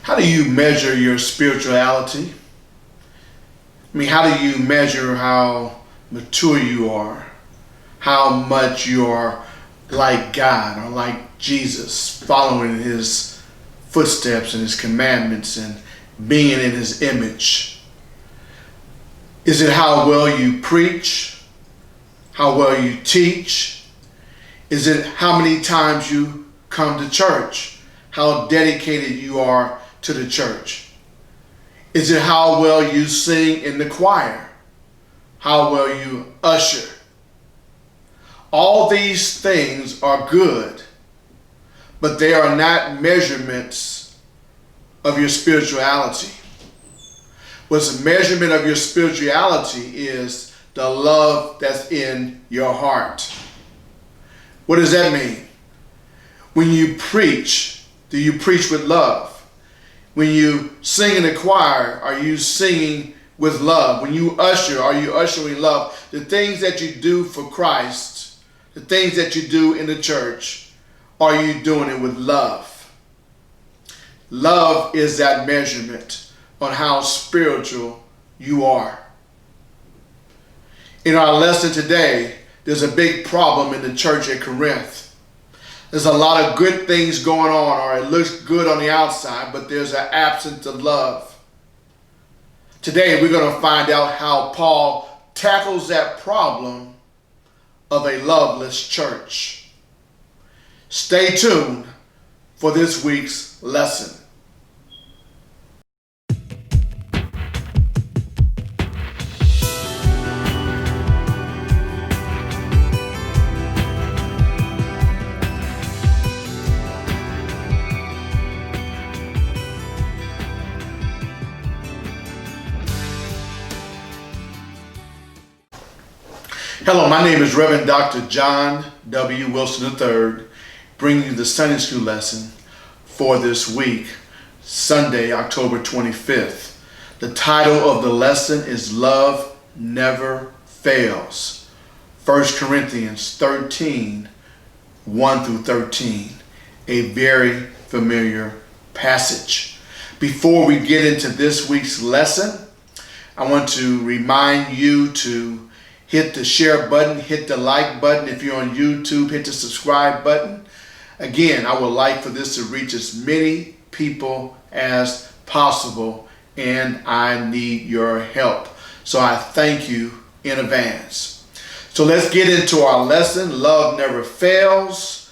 How do you measure your spirituality? How do you measure how mature you are? How much you are like God or like Jesus, following his footsteps and his commandments and being in his image? Is it how well you preach? How well you teach? Is it how many times you come to church? How dedicated you are to the church? Is it how well you sing in the choir? How well you usher? All these things are good, but they are not measurements of your spirituality. What's a measurement of your spirituality is the love that's in your heart. What does that mean? When you preach, do you preach with love? When you sing in the choir, are you singing with love? When you usher, are you ushering love? The things that you do for Christ, the things that you do in the church, are you doing it with love? Love is that measurement on how spiritual you are. In our lesson today, there's a big problem in the church at Corinth. There's a lot of good things going on, or it looks good on the outside, but there's an absence of love. Today, we're going to find out how Paul tackles that problem of a loveless church. Stay tuned for this week's lesson. Hello, my name is Reverend Dr. John W. Wilson III, bringing you the Sunday School lesson for this week, Sunday, October 25th. The title of the lesson is Love Never Fails. 1 Corinthians 13, 1 through 13, a very familiar passage. Before we get into this week's lesson, I want to remind you to hit the share button, hit the like button. If you're on YouTube, hit the subscribe button. Again, I would like for this to reach as many people as possible, and I need your help. So I thank you in advance. So let's get into our lesson. Love never fails.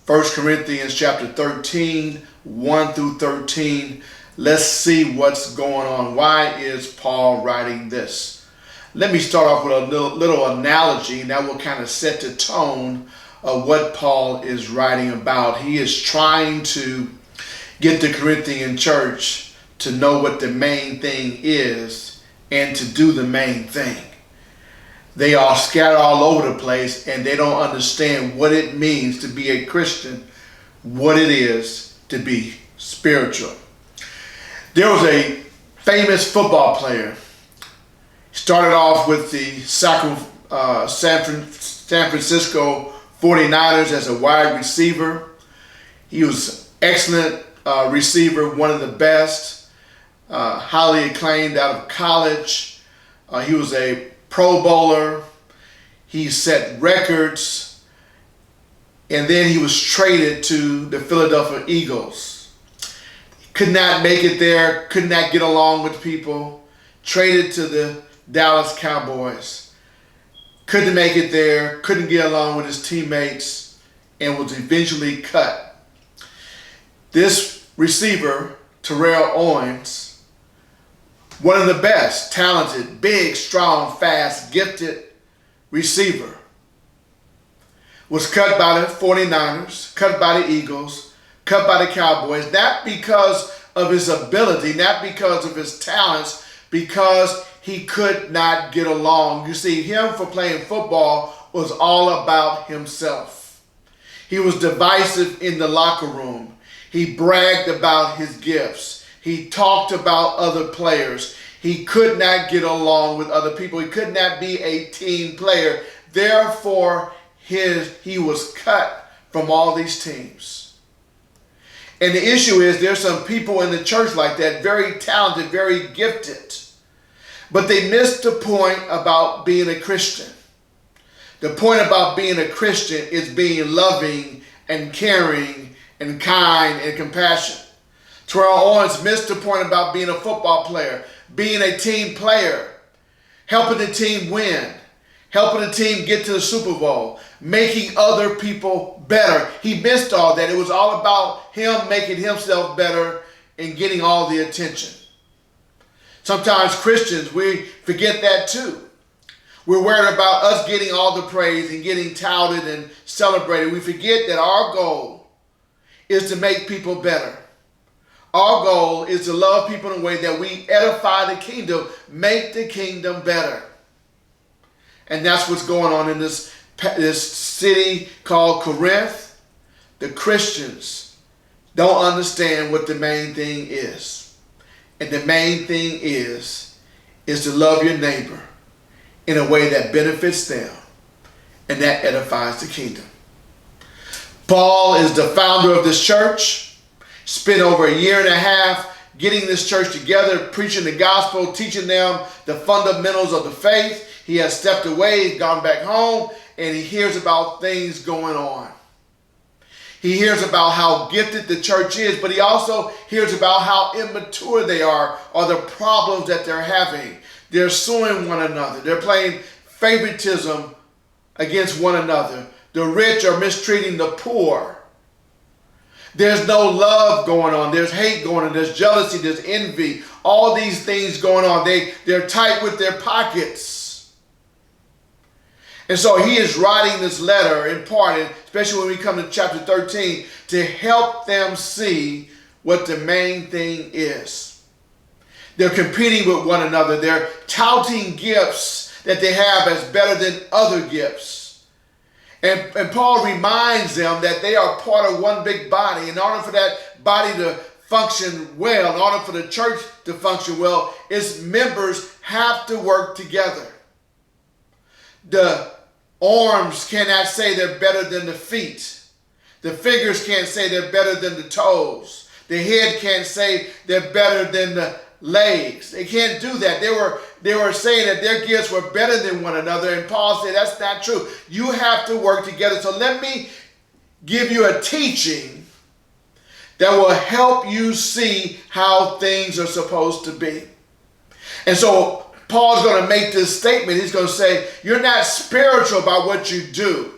1 Corinthians chapter 13, 1 through 13. Let's see what's going on. Why is Paul writing this? Let me start off with a little analogy, and that will kind of set the tone of what Paul is writing about. He is trying to get the Corinthian church to know what the main thing is and to do the main thing. They are scattered all over the place, and they don't understand what it means to be a Christian, what it is to be spiritual. There was a famous football player. Started off with the San Francisco 49ers as a wide receiver. He was an excellent receiver, one of the best, highly acclaimed out of college. He was a Pro Bowler. He set records. And then he was traded to the Philadelphia Eagles. Could not make it there, could not get along with people. Traded to the Dallas Cowboys. Couldn't make it there, couldn't get along with his teammates, and was eventually cut. This receiver, Terrell Owens, one of the best, talented, big, strong, fast, gifted receiver, was cut by the 49ers, cut by the Eagles, cut by the Cowboys, not because of his ability, not because of his talents, because he could not get along. You see, him for playing football was all about himself. He was divisive in the locker room. He bragged about his gifts. He talked about other players. He could not get along with other people. He could not be a team player. Therefore, he was cut from all these teams. And the issue is there's some people in the church like that, very talented, very gifted, but they miss the point about being a Christian. The point about being a Christian is being loving and caring and kind and compassionate. Terrell Owens missed the point about being a football player, being a team player, helping the team win, helping the team get to the Super Bowl, making other people better. He missed all that. It was all about him making himself better and getting all the attention. Sometimes Christians, we forget that too. We're worried about us getting all the praise and getting touted and celebrated. We forget that our goal is to make people better. Our goal is to love people in a way that we edify the kingdom, make the kingdom better. And that's what's going on in this city called Corinth. The Christians don't understand what the main thing is. And the main thing is to love your neighbor in a way that benefits them and that edifies the kingdom. Paul is the founder of this church. Spent over a year and a half getting this church together, preaching the gospel, teaching them the fundamentals of the faith. He has stepped away, gone back home, and he hears about things going on. He hears about how gifted the church is, but he also hears about how immature they are or the problems that they're having. They're suing one another. They're playing favoritism against one another. The rich are mistreating the poor. There's no love going on. There's hate going on. There's jealousy. There's envy. All these things going on. They're tight with their pockets. And so he is writing this letter in part, and especially when we come to chapter 13, to help them see what the main thing is. They're competing with one another. They're touting gifts that they have as better than other gifts. And Paul reminds them that they are part of one big body. In order for that body to function well, in order for the church to function well, its members have to work together. The arms cannot say they're better than the feet. The fingers can't say they're better than the toes. The head can't say they're better than the legs. They can't do that. They were saying that their gifts were better than one another, and Paul said that's not true. You have to work together. So let me give you a teaching that will help you see how things are supposed to be. And so Paul's going to make this statement. He's going to say, you're not spiritual about what you do.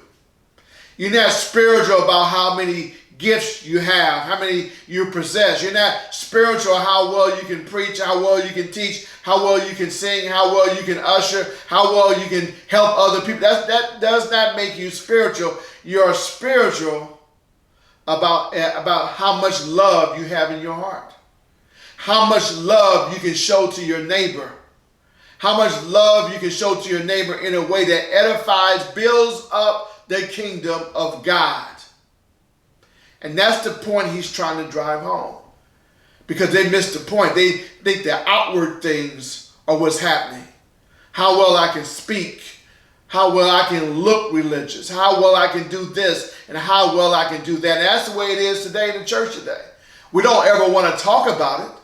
You're not spiritual about how many gifts you have, how many you possess. You're not spiritual how well you can preach, how well you can teach, how well you can sing, how well you can usher, how well you can help other people. That does not make you spiritual. You're spiritual about how much love you have in your heart, how much love you can show to your neighbor, how much love you can show to your neighbor in a way that edifies, builds up the kingdom of God. And that's the point he's trying to drive home. Because they missed the point. They think the outward things are what's happening. How well I can speak. How well I can look religious. How well I can do this. And how well I can do that. And that's the way it is today in the church today. We don't ever want to talk about it.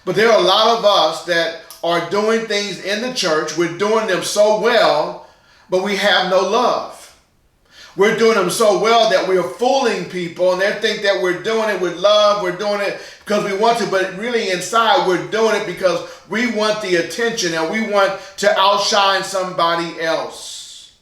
But there are a lot of us that are doing things in the church. We're doing them so well, but we have no love. We're doing them so well that we're fooling people, and they think that we're doing it with love. We're doing it because we want to, but really inside we're doing it because we want the attention and we want to outshine somebody else.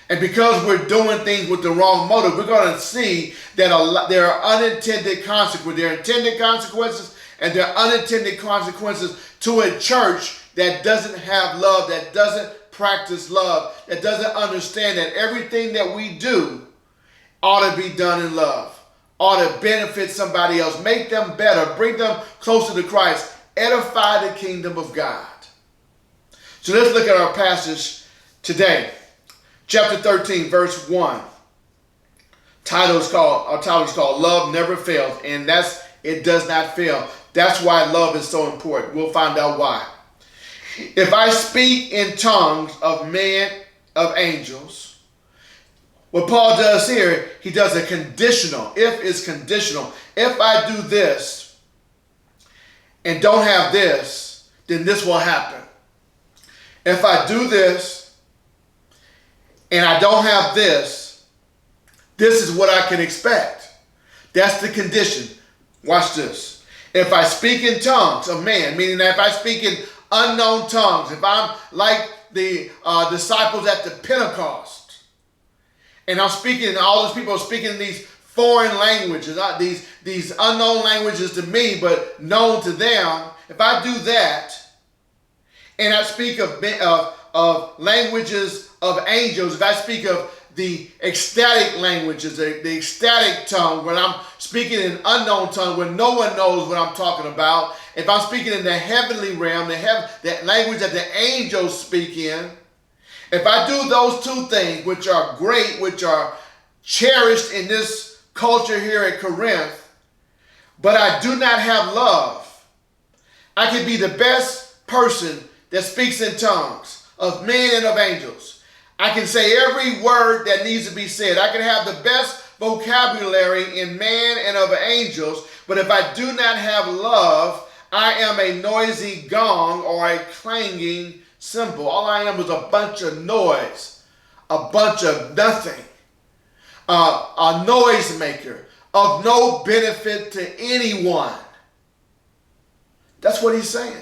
And because we're doing things with the wrong motive, we're going to see that there are unintended consequences. There are intended consequences and there are unintended consequences to a church that doesn't have love, that doesn't practice love, that doesn't understand that everything that we do ought to be done in love, ought to benefit somebody else, make them better, bring them closer to Christ, edify the kingdom of God. So let's look at our passage today. Chapter 13, verse 1. Our title is called Love Never Fails, and it does not fail. That's why love is so important. We'll find out why. If I speak in tongues of men, of angels, What Paul does here, he does a conditional. If is conditional. If I do this and don't have this, then this will happen. If I do this and I don't have this, this is what I can expect. That's the condition. Watch this. If I speak in tongues of man, meaning that if I speak in unknown tongues, if I'm like the disciples at the Pentecost, and I'm speaking, and all these people are speaking these foreign languages, these unknown languages to me, but known to them. If I do that, and I speak of languages of angels, if I speak of the ecstatic languages, the ecstatic tongue, when I'm speaking in unknown tongue, when no one knows what I'm talking about, if I'm speaking in the heavenly realm, that language that the angels speak in, if I do those two things, which are great, which are cherished in this culture here at Corinth, but I do not have love, I can be the best person that speaks in tongues of men and of angels. I can say every word that needs to be said. I can have the best vocabulary in man and of angels, but if I do not have love, I am a noisy gong or a clanging cymbal. All I am is a bunch of noise, a bunch of nothing, a noise maker of no benefit to anyone. That's what he's saying.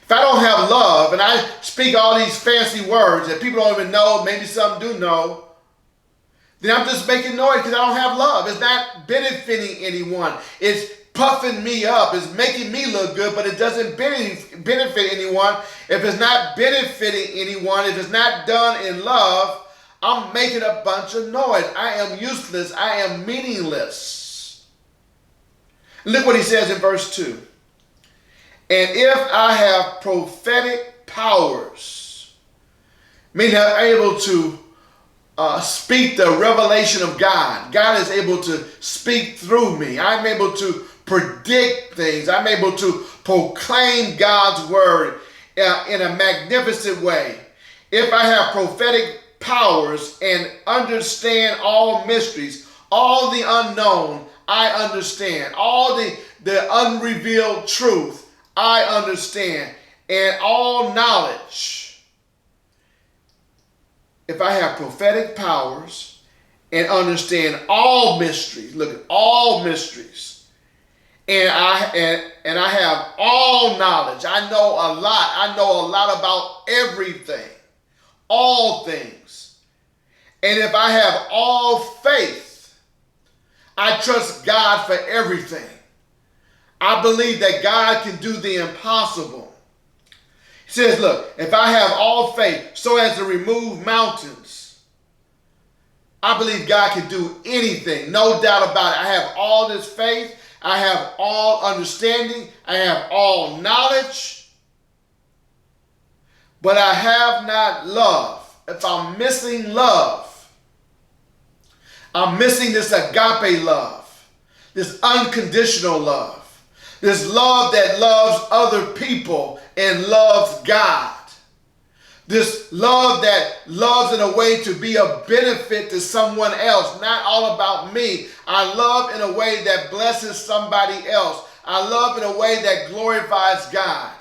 If I don't have love and I speak all these fancy words that people don't even know, maybe some do know, then I'm just making noise because I don't have love. It's not benefiting anyone. It's puffing me up. It's making me look good, but it doesn't benefit anyone. If it's not benefiting anyone, if it's not done in love, I'm making a bunch of noise. I am useless. I am meaningless. Look what he says in verse 2. And if I have prophetic powers, meaning I'm able to speak the revelation of God. God is able to speak through me. I'm able to predict things. I'm able to proclaim God's word in a magnificent way. If I have prophetic powers and understand all mysteries, all the unknown, I understand. All the unrevealed truth, I understand. And all knowledge. If I have prophetic powers and understand all mysteries, look at all mysteries, and I have all knowledge. I know a lot. I know a lot about everything, all things. And if I have all faith, I trust God for everything. I believe that God can do the impossible. He says, look, if I have all faith so as to remove mountains, I believe God can do anything. No doubt about it. I have all this faith. I have all understanding. I have all knowledge. But I have not love. If I'm missing love, I'm missing this agape love, this unconditional love. This love that loves other people and loves God. This love that loves in a way to be a benefit to someone else, not all about me. I love in a way that blesses somebody else. I love in a way that glorifies God.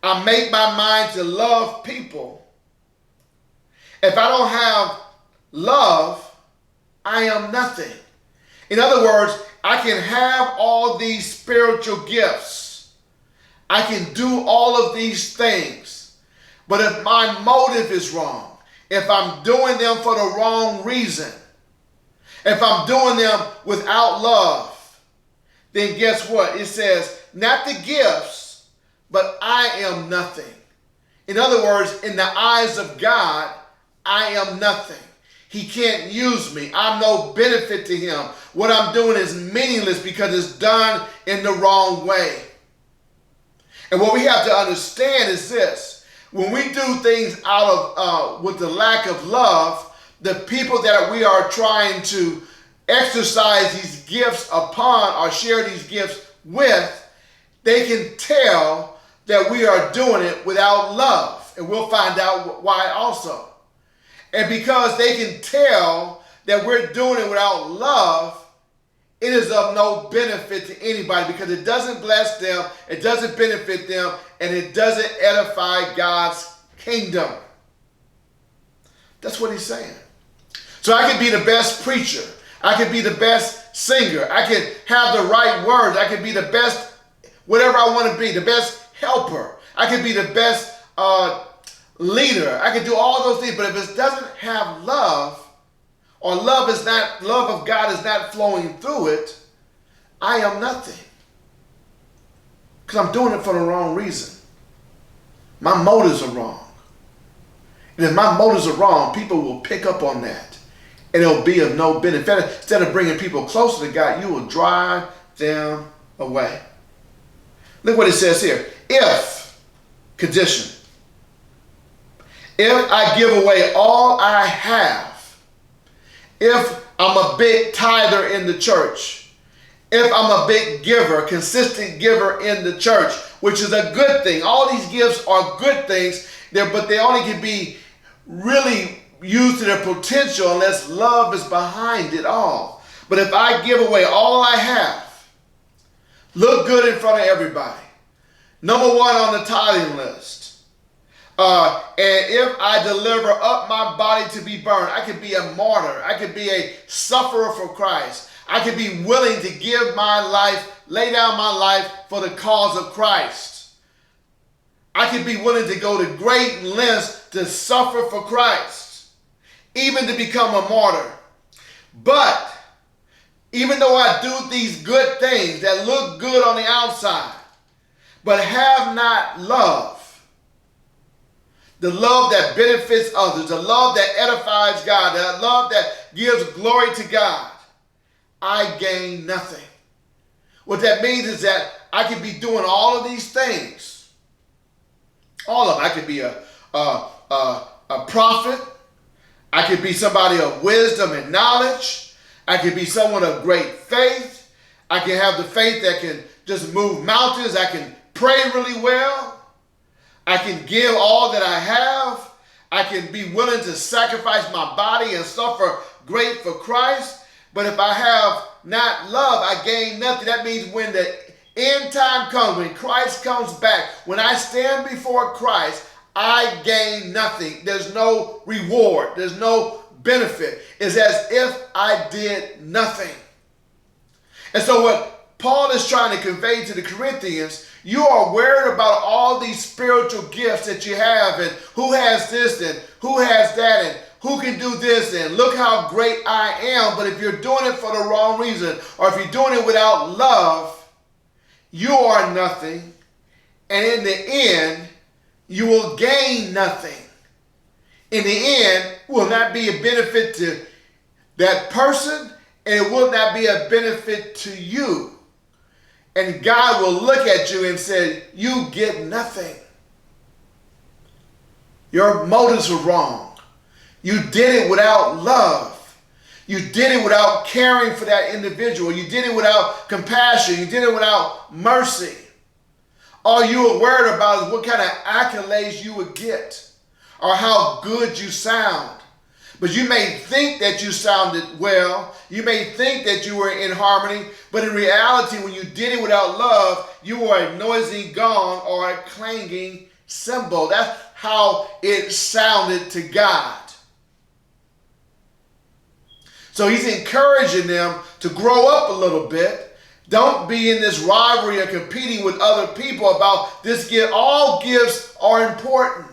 I make my mind to love people. If I don't have love, I am nothing. In other words, I can have all these spiritual gifts. I can do all of these things. But if my motive is wrong, if I'm doing them for the wrong reason, if I'm doing them without love, then guess what? It says, not the gifts, but I am nothing. In other words, in the eyes of God, I am nothing. He can't use me. I'm no benefit to him. What I'm doing is meaningless because it's done in the wrong way. And what we have to understand is this. When we do things out of with the lack of love, the people that we are trying to exercise these gifts upon or share these gifts with, they can tell that we are doing it without love. And we'll find out why also. And because they can tell that we're doing it without love, it is of no benefit to anybody because it doesn't bless them, it doesn't benefit them, and it doesn't edify God's kingdom. That's what he's saying. So I could be the best preacher. I could be the best singer. I could have the right words. I could be the best, whatever I want to be, the best helper. I could be the best leader. I could do all those things. But if it doesn't have love, or love of God is not flowing through it, I am nothing. Because I'm doing it for the wrong reason. My motives are wrong. And if my motives are wrong, people will pick up on that. And it'll be of no benefit. Instead of bringing people closer to God, you will drive them away. Look what it says here. If, condition, if I give away all I have, if I'm a big tither in the church, if I'm a big giver, consistent giver in the church, which is a good thing. All these gifts are good things, but they only can be really used to their potential unless love is behind it all. But if I give away all I have, look good in front of everybody, number one on the tithing list, and if I deliver up my body to be burned, I could be a martyr. I could be a sufferer for Christ. I could be willing to give my life, lay down my life for the cause of Christ. I could be willing to go to great lengths to suffer for Christ, even to become a martyr. But even though I do these good things that look good on the outside, but have not love, the love that benefits others, the love that edifies God, the love that gives glory to God, I gain nothing. What that means is that I could be doing all of these things. All of them. I could be a prophet. I could be somebody of wisdom and knowledge. I could be someone of great faith. I can have the faith that can just move mountains. I can pray really well. I can give all that I have. I can be willing to sacrifice my body and suffer great for Christ. But if I have not love, I gain nothing. That means when the end time comes, when Christ comes back, when I stand before Christ, I gain nothing. There's no reward. There's no benefit. It's as if I did nothing. And so what Paul is trying to convey to the Corinthians, you are worried about all these spiritual gifts that you have, and who has this and who has that and who can do this and look how great I am. But if you're doing it for the wrong reason, or if you're doing it without love, you are nothing. And in the end, you will gain nothing. In the end, it will not be a benefit to that person, and it will not be a benefit to you. And God will look at you and say, you get nothing. Your motives were wrong. You did it without love. You did it without caring for that individual. You did it without compassion. You did it without mercy. All you were worried about is what kind of accolades you would get or how good you sound. But you may think that you sounded well. You may think that you were in harmony. But in reality, when you did it without love, you were a noisy gong or a clanging cymbal. That's how it sounded to God. So he's encouraging them to grow up a little bit. Don't be in this rivalry or competing with other people about this gift. All gifts are important.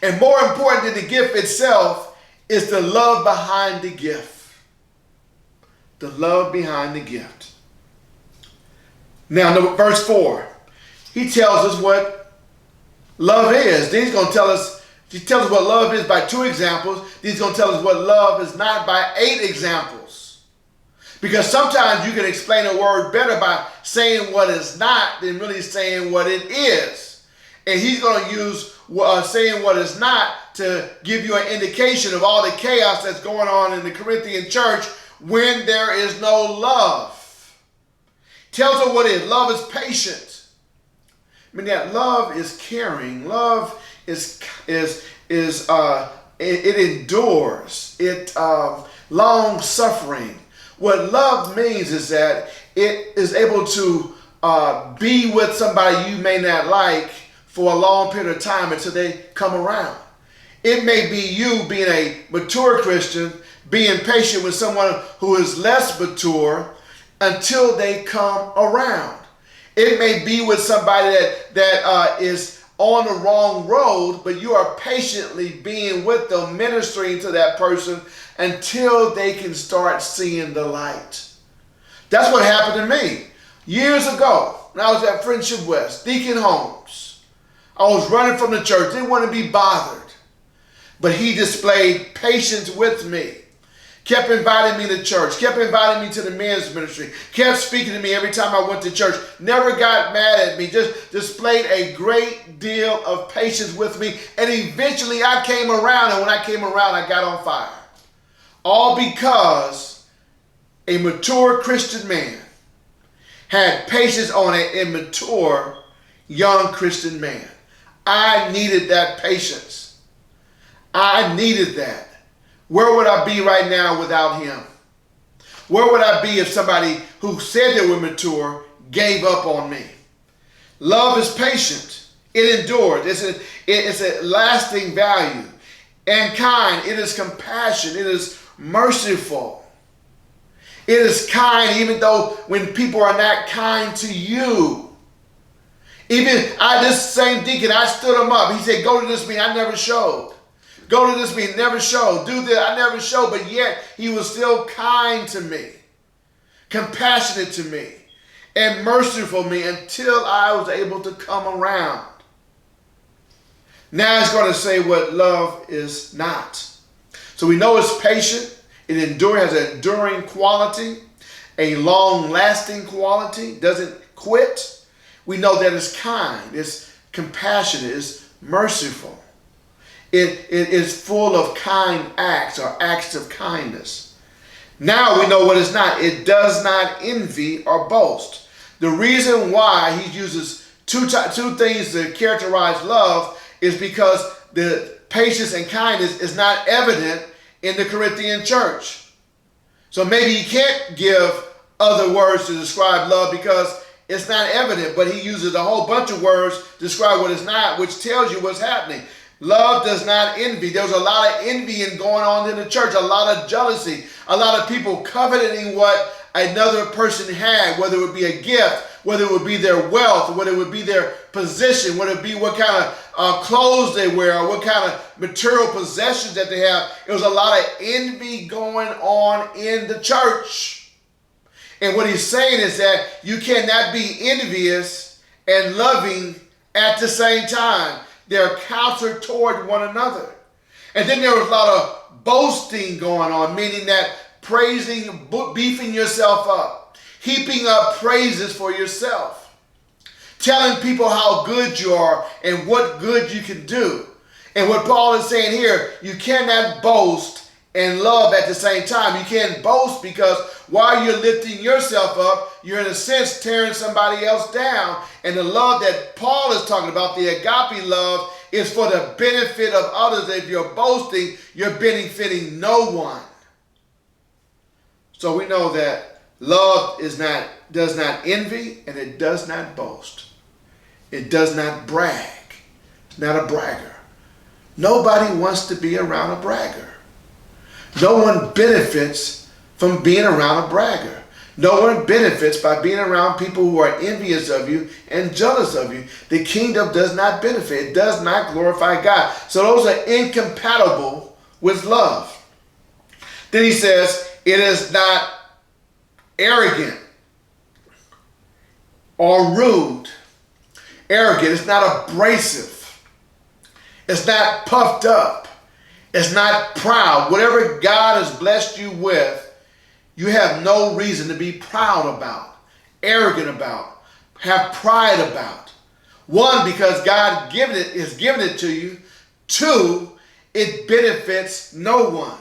And more important than the gift itself is the love behind the gift. The love behind the gift. Now, verse 4. He tells us what love is. Then he's going to tell us, he tells us what love is by 2 examples. Then he's going to tell us what love is not by 8 examples. Because sometimes you can explain a word better by saying what it's not than really saying what it is. And he's going to use saying what is not to give you an indication of all the chaos that's going on in the Corinthian church when there is no love. Tells her what it is. Love is patient. I mean, that love is caring. Love is it endures. It long suffering. What love means is that it is able to be with somebody you may not like for a long period of time until they come around. It may be you being a mature Christian, being patient with someone who is less mature until they come around. It may be with somebody that is on the wrong road, but you are patiently being with them, ministering to that person until they can start seeing the light. That's what happened to me. Years ago, when I was at Friendship West, Deacon Holmes, I was running from the church, didn't want to be bothered. But he displayed patience with me. Kept inviting me to church, kept inviting me to the men's ministry, kept speaking to me every time I went to church, never got mad at me, just displayed a great deal of patience with me. And eventually I came around, and when I came around, I got on fire. All because a mature Christian man had patience on an immature young Christian man. I needed that patience. I needed that. Where would I be right now without him? Where would I be if somebody who said they were mature gave up on me? Love is patient. It endures. It's a lasting value. And kind. It is compassion. It is merciful. It is kind even though when people are not kind to you. Even this same deacon, I stood him up. He said, go to this meeting. I never showed. Go to this meeting, never showed. Do this, I never showed. But yet he was still kind to me, compassionate to me, and merciful to me until I was able to come around. Now it's going to say what love is not. So we know it's patient. It has an enduring quality, a long-lasting quality, doesn't quit. We know that it's kind, it's compassionate, it's merciful. It is full of kind acts or acts of kindness. Now we know what it's not. It does not envy or boast. The reason why he uses two things to characterize love is because the patience and kindness is not evident in the Corinthian church. So maybe he can't give other words to describe love because it's not evident, but he uses a whole bunch of words to describe what it's not, which tells you what's happening. Love does not envy. There's a lot of envying going on in the church, a lot of jealousy, a lot of people coveting what another person had, whether it would be a gift, whether it would be their wealth, whether it would be their position, whether it would be what kind of clothes they wear, or what kind of material possessions that they have. There was a lot of envy going on in the church. And what he's saying is that you cannot be envious and loving at the same time. They're counter toward one another. And then there was a lot of boasting going on, meaning that praising, beefing yourself up, heaping up praises for yourself, telling people how good you are and what good you can do. And what Paul is saying here, you cannot boast and love at the same time. You can't boast because while you're lifting yourself up, you're in a sense tearing somebody else down. And the love that Paul is talking about, the agape love, is for the benefit of others. If you're boasting, you're benefiting no one. So we know that love does not envy, and it does not boast. It does not brag. It's not a bragger. Nobody wants to be around a bragger. No one benefits from being around a bragger. No one benefits by being around people who are envious of you and jealous of you. The kingdom does not benefit. It does not glorify God. So those are incompatible with love. Then he says, it is not arrogant or rude. Arrogant. It's not abrasive. It's not puffed up. It's not proud. Whatever God has blessed you with, you have no reason to be proud about, arrogant about, have pride about. One, because God is giving it to you. Two, it benefits no one.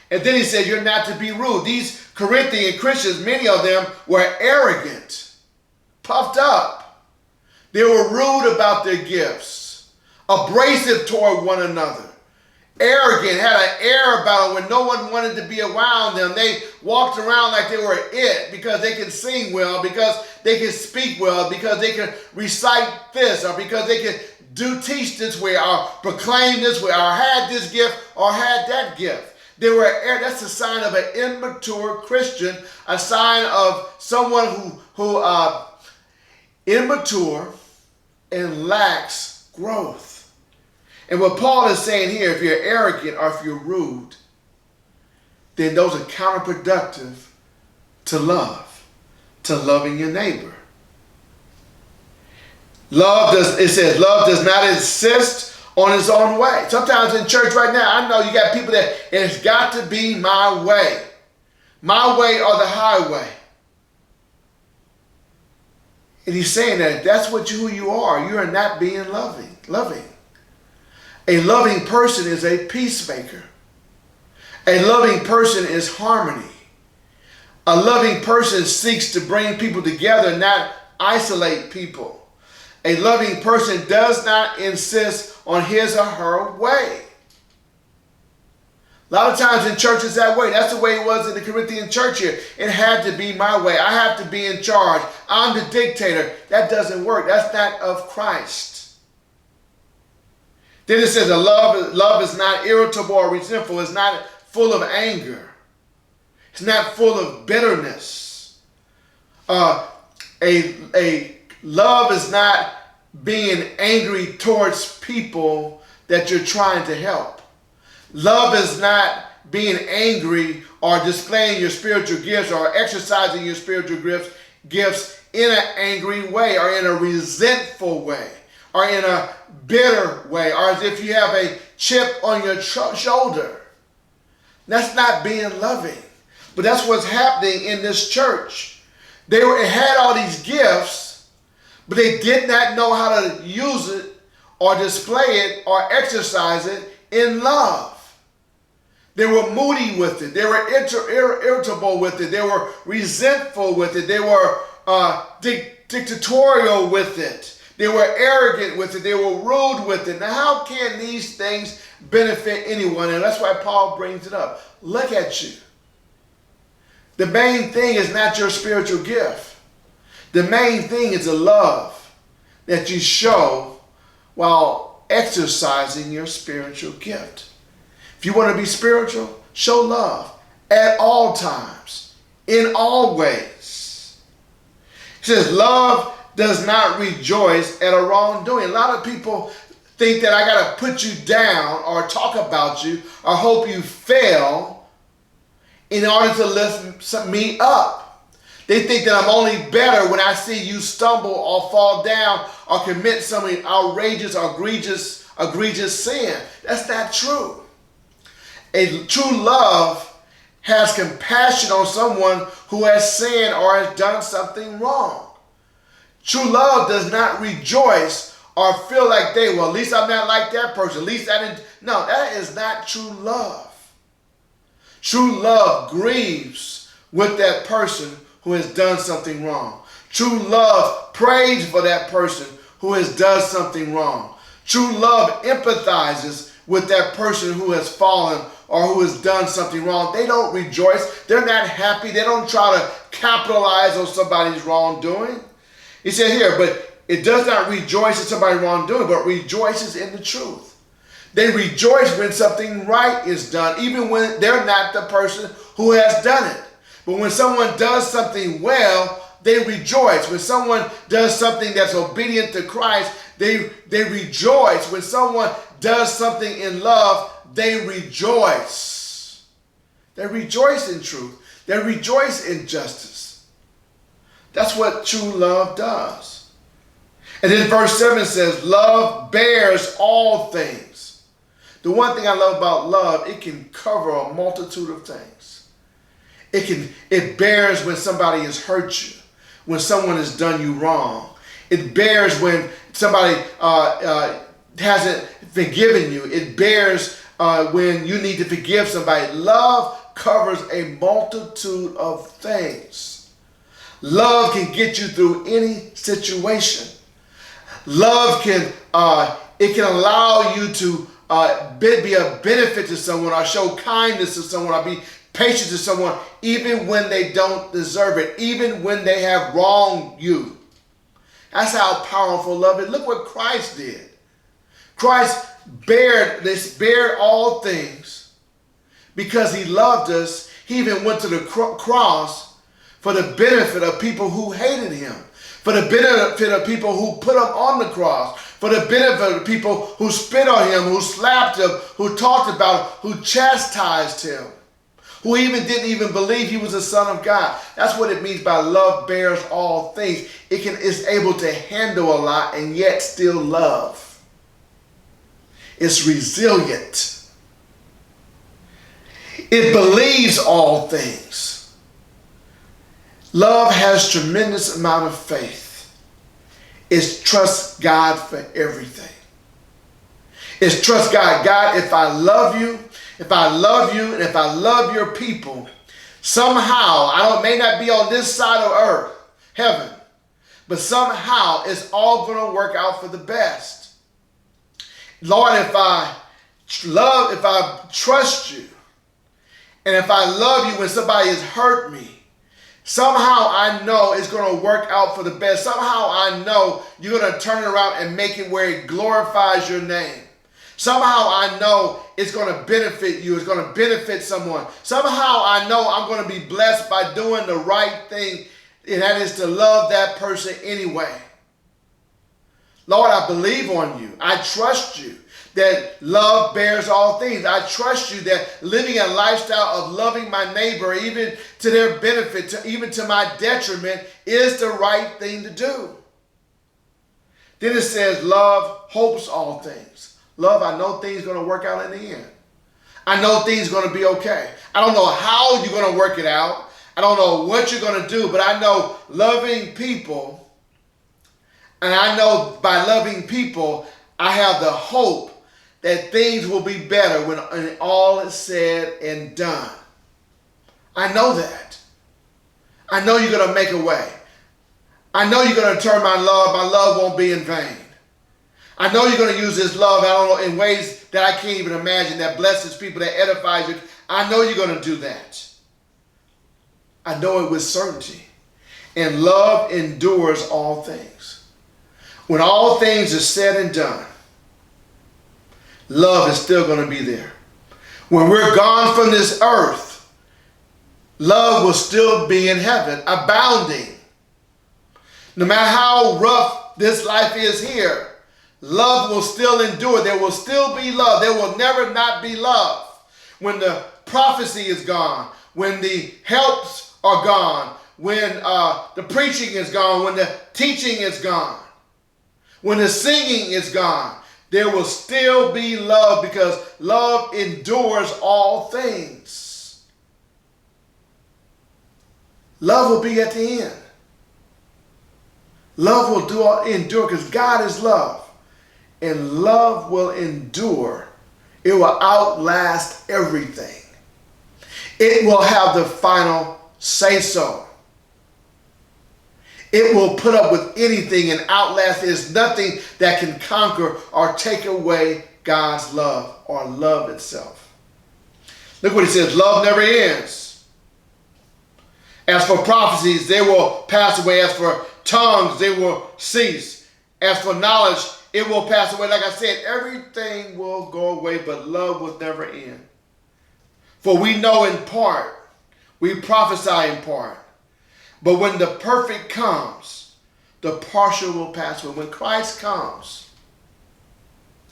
And then he says you're not to be rude. These Corinthian Christians, many of them were arrogant, puffed up. They were rude about their gifts, abrasive toward one another. arrogant, had an air about it when no one wanted to be around them. They walked around like they were it because they could sing well, because they could speak well, because they could recite this, or because they could teach this way, or proclaim this way, or had this gift, or had that gift. They were, that's a sign of an immature Christian, a sign of someone who immature and lacks growth. And what Paul is saying here, if you're arrogant or if you're rude, then those are counterproductive to loving your neighbor. Love does not insist on its own way. Sometimes in church right now, I know you got people that it's got to be my way. My way or the highway. And he's saying that if that's who you are, you are not being loving. A loving person is a peacemaker. A loving person is harmony. A loving person seeks to bring people together, not isolate people. A loving person does not insist on his or her way. A lot of times in churches that way. That's the way it was in the Corinthian church here. It had to be my way. I have to be in charge. I'm the dictator. That doesn't work. That's not of Christ. Then it says love is not irritable or resentful. It's not full of anger. It's not full of bitterness. A love is not being angry towards people that you're trying to help. Love is not being angry or displaying your spiritual gifts or exercising your spiritual gifts in an angry way or in a resentful way or in a bitter way or as if you have a chip on your shoulder. That's not being loving. But that's what's happening in this church. They had all these gifts, but they did not know how to use it or display it or exercise it in love. They were moody with it. They were irritable with it. They were resentful with it. They were dictatorial with it. They were arrogant with it. They were rude with it. Now, how can these things benefit anyone? And that's why Paul brings it up. Look at you. The main thing is not your spiritual gift. The main thing is the love that you show while exercising your spiritual gift. If you want to be spiritual, show love at all times, in all ways. It says love does not rejoice at a wrongdoing. A lot of people think that I got to put you down or talk about you or hope you fail in order to lift me up. They think that I'm only better when I see you stumble or fall down or commit some outrageous or egregious sin. That's not true. A true love has compassion on someone who has sinned or has done something wrong. True love does not rejoice or feel like at least I'm not like that person. At least I didn't. No, that is not true love. True love grieves with that person who has done something wrong. True love prays for that person who has done something wrong. True love empathizes with that person who has fallen or who has done something wrong. They don't rejoice. They're not happy. They don't try to capitalize on somebody's wrongdoing. He said here, but it does not rejoice in somebody's wrongdoing, but rejoices in the truth. They rejoice when something right is done, even when they're not the person who has done it. But when someone does something well, they rejoice. When someone does something that's obedient to Christ, they rejoice. When someone does something in love, they rejoice. They rejoice in truth. They rejoice in justice. That's what true love does. And then verse 7 says, love bears all things. The one thing I love about love, it can cover a multitude of things. It bears when somebody has hurt you, when someone has done you wrong. It bears when somebody hasn't forgiven you. It bears when you need to forgive somebody. Love covers a multitude of things. Love can get you through any situation. Love can allow you to be a benefit to someone, or show kindness to someone, or be patient to someone, even when they don't deserve it, even when they have wronged you. That's how powerful love is. Look what Christ did. Christ bared all things because he loved us. He even went to the cross for the benefit of people who hated him, for the benefit of people who put him on the cross, for the benefit of people who spit on him, who slapped him, who talked about him, who chastised him, who even didn't even believe he was the Son of God. That's what it means by love bears all things. It's able to handle a lot and yet still love. It's resilient. It believes all things. Love has tremendous amount of faith. It trusts God for everything. It's trust God. God, if I love you, and if I love your people, somehow, may not be on this side of earth, heaven, but somehow it's all going to work out for the best. Lord, if I trust you, and if I love you when somebody has hurt me, somehow I know it's going to work out for the best. Somehow I know you're going to turn it around and make it where it glorifies your name. Somehow I know it's going to benefit you. It's going to benefit someone. Somehow I know I'm going to be blessed by doing the right thing, and that is to love that person anyway. Lord, I believe on you. I trust you that love bears all things. I trust you that living a lifestyle of loving my neighbor, even to their benefit, even to my detriment, is the right thing to do. Then it says love hopes all things. Love, I know things are going to work out in the end. I know things are going to be okay. I don't know how you're going to work it out. I don't know what you're going to do, but I know loving people, and I know by loving people, I have the hope that things will be better when all is said and done. I know that. I know you're going to make a way. I know you're going to turn my love won't be in vain. I know you're going to use this love, I don't know, in ways that I can't even imagine, that blesses people, that edifies you. I know you're going to do that. I know it with certainty. And love endures all things. When all things are said and done, love is still going to be there. When we're gone from this earth, love will still be in heaven, abounding. No matter how rough this life is here, love will still endure. There will still be love. There will never not be love. When the prophecy is gone, when the helps are gone, when the preaching is gone, when the teaching is gone, when the singing is gone, there will still be love, because love endures all things. Love will be at the end. Love will endure because God is love. And love will endure. It will outlast everything. It will have the final say-so. It will put up with anything and outlast. There's nothing that can conquer or take away God's love or love itself. Look what he says. Love never ends. As for prophecies, they will pass away. As for tongues, they will cease. As for knowledge, it will pass away. Like I said, everything will go away, but love will never end. For we know in part, we prophesy in part. But when the perfect comes, the partial will pass away. When Christ comes,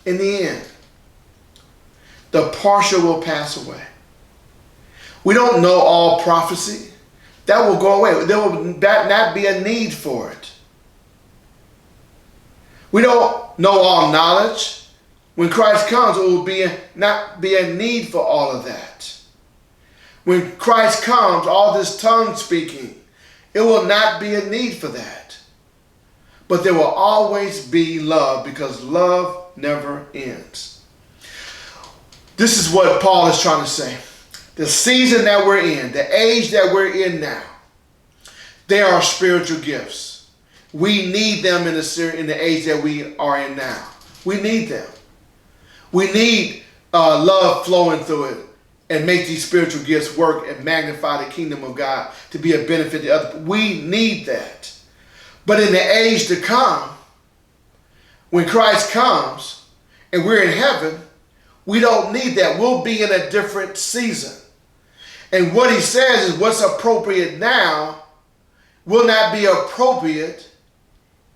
in the end, the partial will pass away. We don't know all prophecy. That will go away. There will not be a need for it. We don't know all knowledge. When Christ comes, it will not be a need for all of that. When Christ comes, all this tongue speaking, it will not be a need for that. But there will always be love, because love never ends. This is what Paul is trying to say. The season that we're in, the age that we're in now, they are spiritual gifts. We need them in the age that we are in now. We need them. We need love flowing through it and make these spiritual gifts work and magnify the kingdom of God to be a benefit to others. We need that. But in the age to come, when Christ comes and we're in heaven, we don't need that. We'll be in a different season. And what he says is what's appropriate now will not be appropriate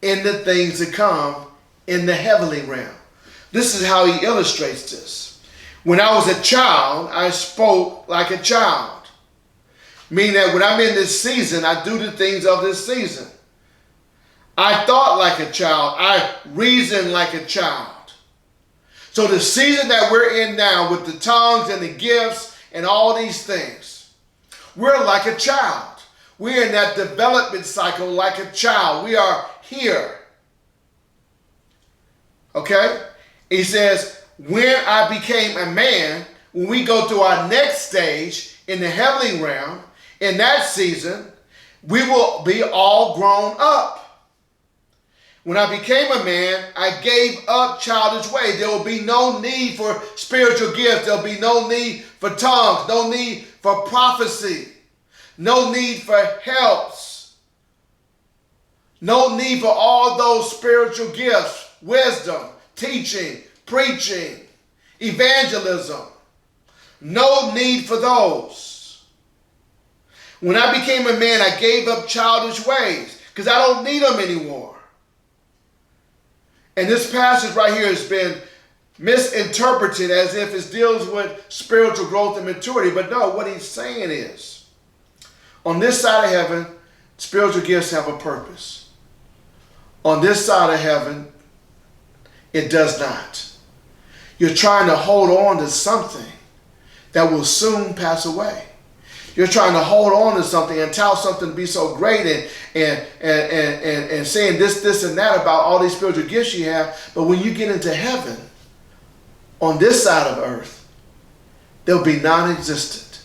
in the things to come in the heavenly realm. This is how he illustrates this. When I was a child, I spoke like a child. Meaning that when I'm in this season, I do the things of this season. I thought like a child. I reasoned like a child. So the season that we're in now with the tongues and the gifts and all these things, we're like a child. We're in that development cycle like a child. We are here. Okay? He says, when I became a man, when we go to our next stage in the heavenly realm, in that season, we will be all grown up. When I became a man, I gave up childish ways. There will be no need for spiritual gifts. There will be no need for tongues, no need for prophecy, no need for helps, no need for all those spiritual gifts, wisdom, teaching, preaching, evangelism. No need for those. When I became a man, I gave up childish ways because I don't need them anymore. And this passage right here has been misinterpreted as if it deals with spiritual growth and maturity. But no, what he's saying is, on this side of heaven, spiritual gifts have a purpose. On this side of heaven, it does not. You're trying to hold on to something that will soon pass away. You're trying to hold on to something and tell something to be so great and saying this, and that about all these spiritual gifts you have. But when you get into heaven, on this side of earth, they'll be non-existent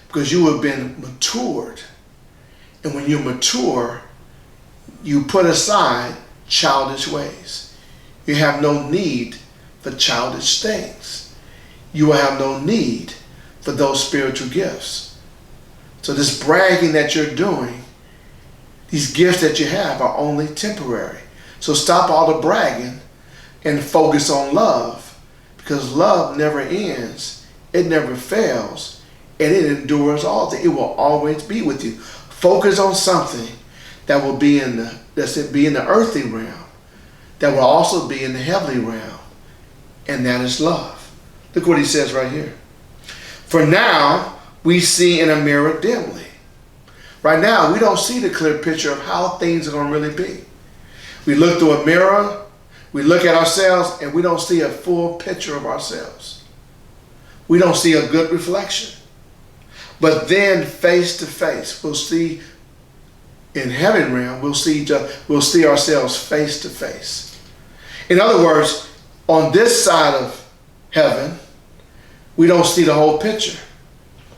because you have been matured. And when you're mature, you put aside childish ways. You have no need for childish things. You will have no need for those spiritual gifts. So this bragging that you're doing, these gifts that you have are only temporary. So stop all the bragging and focus on love, because love never ends, it never fails, and it endures all things. It will always be with you. Focus on something that will be in the earthly realm, that will also be in the heavenly realm, and that is love. Look what he says right here. For now, we see in a mirror dimly. Right now, we don't see the clear picture of how things are going to really be. We look through a mirror, we look at ourselves, and we don't see a full picture of ourselves. We don't see a good reflection. But then, face to face, we'll see in heaven realm, we'll see ourselves face to face. In other words, on this side of heaven, we don't see the whole picture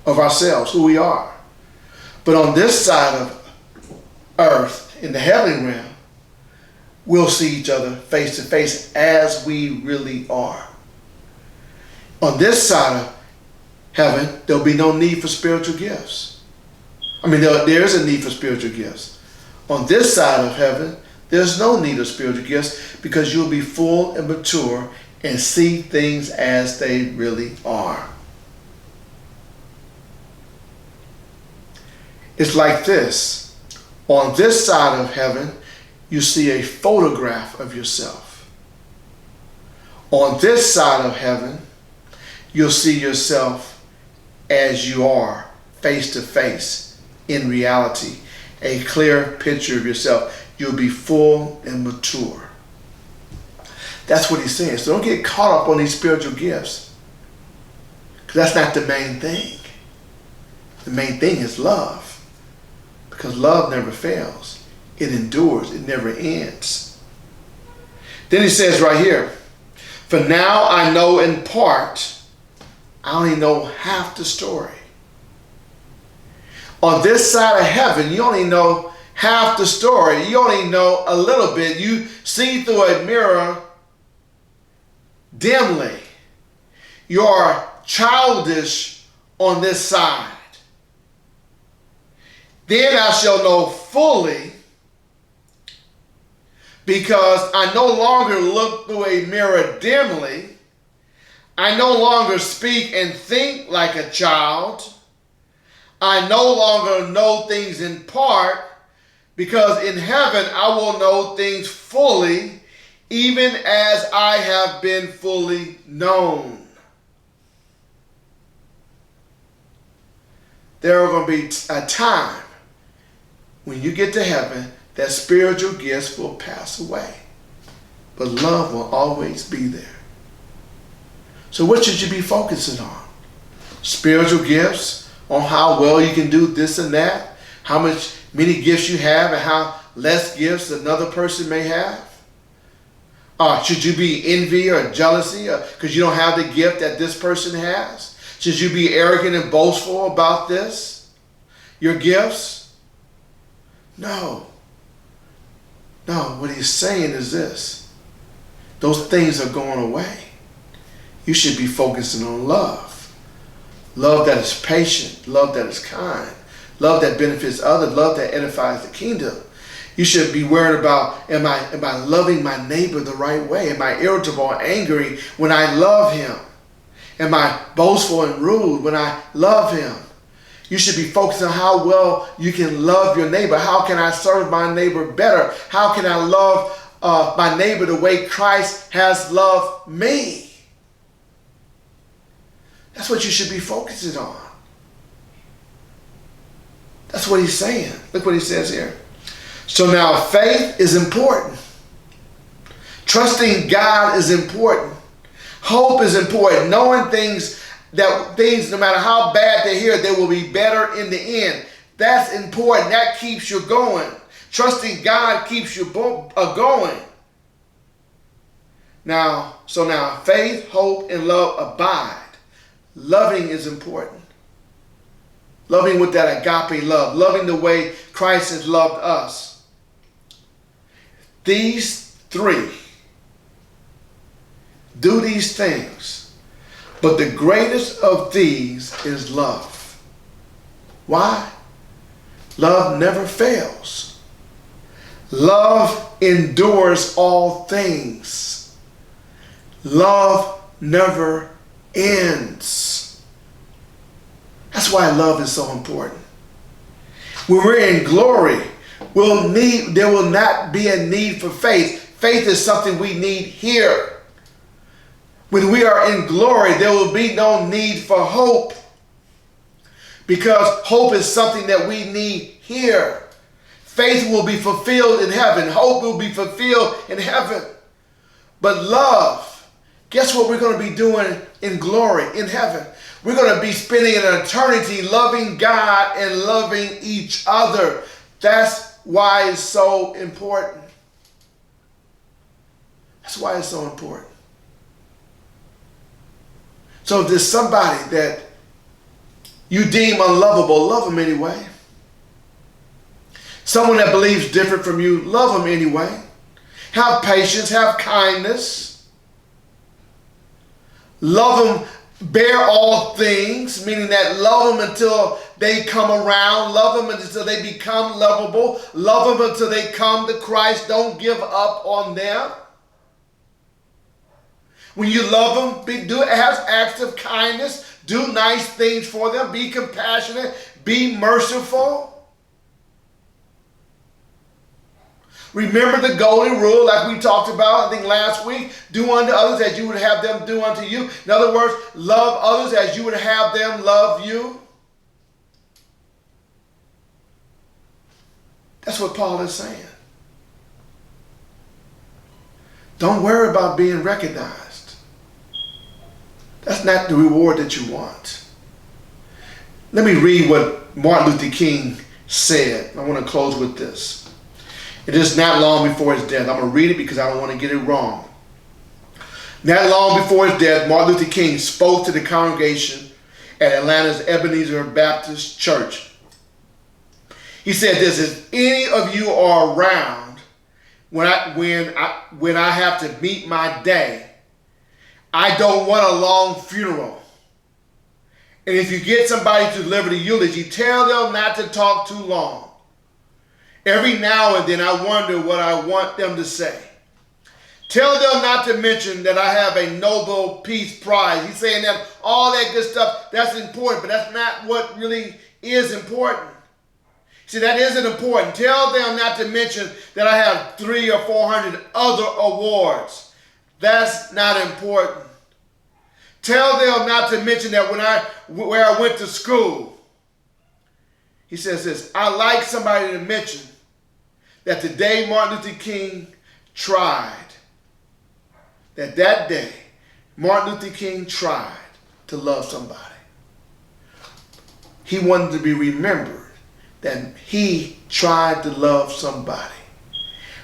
of ourselves, who we are. But on this side of earth, in the heavenly realm, we'll see each other face to face as we really are. On this side of heaven, there'll be no need for spiritual gifts. I mean, there is a need for spiritual gifts. On this side of heaven, there's no need of spiritual gifts because you'll be full and mature and see things as they really are. It's like this. On this side of heaven, you see a photograph of yourself. On this side of heaven, you'll see yourself as you are, face to face, in reality. A clear picture of yourself. You'll be full and mature. That's what he's saying. So don't get caught up on these spiritual gifts, because that's not the main thing. The main thing is love. Because love never fails. It endures. It never ends. Then he says right here, for now I know in part, I only know half the story. On this side of heaven, you only know half the story. You only know a little bit. You see through a mirror dimly. you're childish on this side. Then I shall know fully, because I no longer look through a mirror dimly. I no longer speak and think like a child. I no longer know things in part, because in heaven I will know things fully, even as I have been fully known. There are going to be a time when you get to heaven that spiritual gifts will pass away, but love will always be there. So what should you be focusing on? Spiritual gifts, on how well you can do this and that, how many gifts you have and how less gifts another person may have? Should you be envy or jealousy because you don't have the gift that this person has? Should you be arrogant and boastful about this? Your gifts? No. No, what he's saying is this. Those things are going away. You should be focusing on love. Love that is patient. Love that is kind. Love that benefits others. Love that edifies the kingdom. You should be worried about, am I loving my neighbor the right way? Am I irritable or angry when I love him? Am I boastful and rude when I love him? You should be focused on how well you can love your neighbor. How can I serve my neighbor better? How can I love my neighbor the way Christ has loved me? That's what you should be focusing on. That's what he's saying. Look what he says here. So now faith is important. Trusting God is important. Hope is important. Knowing things, no matter how bad they're here, they will be better in the end. That's important. That keeps you going. Trusting God keeps you going. Now faith, hope, and love abide. Loving is important. Loving with that agape love. Loving the way Christ has loved us. These three. Do these things. But the greatest of these is love. Why? Love never fails. Love endures all things. Love never ends. That's why love is so important. When we're in glory, there will not be a need for faith. Faith is something we need here. When we are in glory, there will be no need for hope, because hope is something that we need here. Faith will be fulfilled in heaven. Hope will be fulfilled in heaven. But love, guess what we're going to be doing in glory, in heaven? We're going to be spending an eternity loving God and loving each other. That's why it's so important. That's why it's so important. So if there's somebody that you deem unlovable, love them anyway. Someone that believes different from you, love them anyway. Have patience, have kindness. Love them, bear all things, meaning that love them until they come around. Love them until they become lovable. Love them until they come to Christ. Don't give up on them. When you love them, have acts of kindness. Do nice things for them. Be compassionate. Be merciful. Remember the golden rule, like we talked about, I think last week. Do unto others as you would have them do unto you. In other words, love others as you would have them love you. That's what Paul is saying. Don't worry about being recognized. That's not the reward that you want. Let me read what Martin Luther King said. I want to close with this. It is not long before his death. I'm going to read it because I don't want to get it wrong. Not long before his death, Martin Luther King spoke to the congregation at Atlanta's Ebenezer Baptist Church. He said this: if any of you are around when I have to meet my day, I don't want a long funeral. And if you get somebody to deliver the eulogy, tell them not to talk too long. Every now and then I wonder what I want them to say. Tell them not to mention that I have a Nobel Peace Prize. He's saying that all that good stuff, that's important, but that's not what really is important. See, that isn't important. Tell them not to mention that I have 300 or 400 other awards. That's not important. Tell them not to mention that where I went to school. He says this, I like somebody to mention that the day Martin Luther King tried, that day, Martin Luther King tried to love somebody. He wanted to be remembered that he tried to love somebody.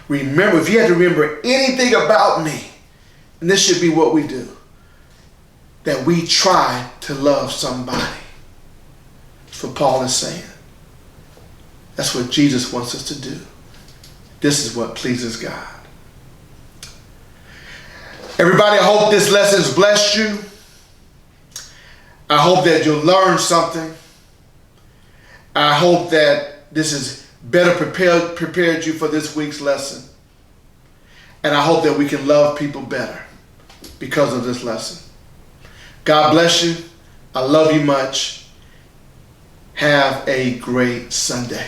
Remember, if you had to remember anything about me, and this should be what we do, that we try to love somebody. That's what Paul is saying. That's what Jesus wants us to do. This is what pleases God. Everybody, I hope this lesson has blessed you. I hope that you'll learn something. I hope that this has better prepared you for this week's lesson. And I hope that we can love people better because of this lesson. God bless you. I love you much. Have a great Sunday.